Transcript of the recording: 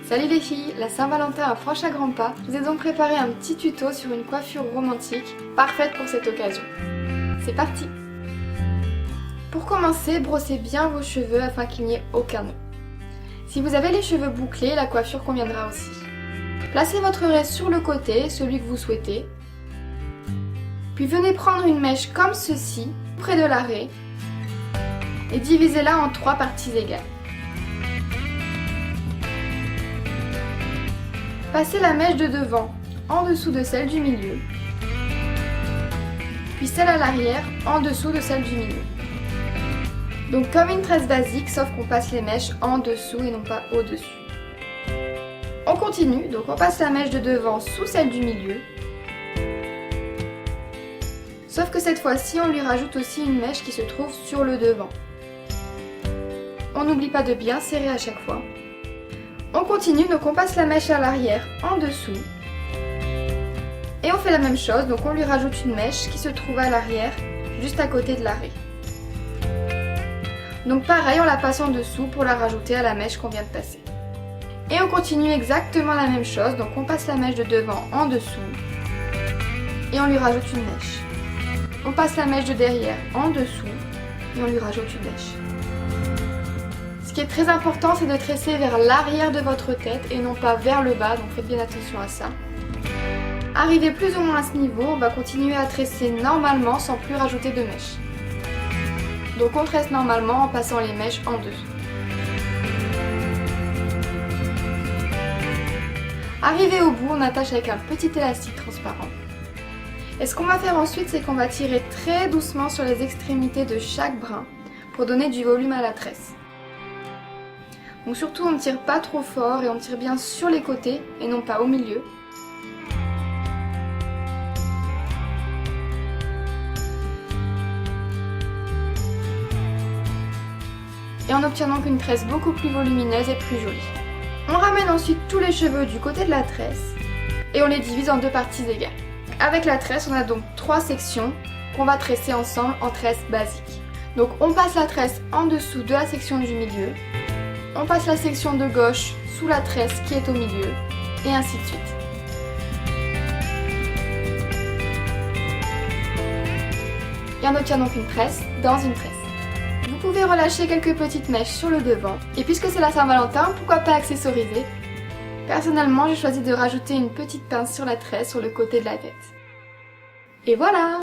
Salut les filles, la Saint-Valentin approche à grands pas. Je vous ai donc préparé un petit tuto sur une coiffure romantique, parfaite pour cette occasion. C'est parti! Pour commencer, brossez bien vos cheveux afin qu'il n'y ait aucun nœud. Si vous avez les cheveux bouclés, la coiffure conviendra aussi. Placez votre raie sur le côté, celui que vous souhaitez. Puis venez prendre une mèche comme ceci, près de la raie, et divisez-la en 3 parties égales. Passez la mèche de devant en dessous de celle du milieu, puis celle à l'arrière en dessous de celle du milieu. Donc comme une tresse basique, sauf qu'on passe les mèches en dessous et non pas au-dessus. On continue, donc on passe la mèche de devant sous celle du milieu, sauf que cette fois-ci on lui rajoute aussi une mèche qui se trouve sur le devant. On n'oublie pas de bien serrer à chaque fois. On continue, donc on passe la mèche à l'arrière en dessous. Et on fait la même chose, donc on lui rajoute une mèche qui se trouve à l'arrière, juste à côté de la raie. Donc pareil, on la passe en dessous pour la rajouter à la mèche qu'on vient de passer. Et on continue exactement la même chose, donc on passe la mèche de devant en dessous. Et on lui rajoute une mèche. On passe la mèche de derrière en dessous. Et on lui rajoute une mèche. Ce qui est très important, c'est de tresser vers l'arrière de votre tête et non pas vers le bas, donc faites bien attention à ça. Arrivé plus ou moins à ce niveau, on va continuer à tresser normalement sans plus rajouter de mèches. Donc on tresse normalement en passant les mèches en dessous. Arrivé au bout, on attache avec un petit élastique transparent. Et ce qu'on va faire ensuite, c'est qu'on va tirer très doucement sur les extrémités de chaque brin pour donner du volume à la tresse. Donc surtout on ne tire pas trop fort et on tire bien sur les côtés et non pas au milieu. Et on obtient donc une tresse beaucoup plus volumineuse et plus jolie. On ramène ensuite tous les cheveux du côté de la tresse et on les divise en 2 parties égales. Avec la tresse, on a donc 3 sections qu'on va tresser ensemble en tresse basique. Donc on passe la tresse en dessous de la section du milieu. On passe la section de gauche sous la tresse qui est au milieu, et ainsi de suite. Et on obtient donc une tresse dans une tresse. Vous pouvez relâcher quelques petites mèches sur le devant, et puisque c'est la Saint-Valentin, pourquoi pas accessoriser? Personnellement, j'ai choisi de rajouter une petite pince sur la tresse sur le côté de la tête. Et voilà!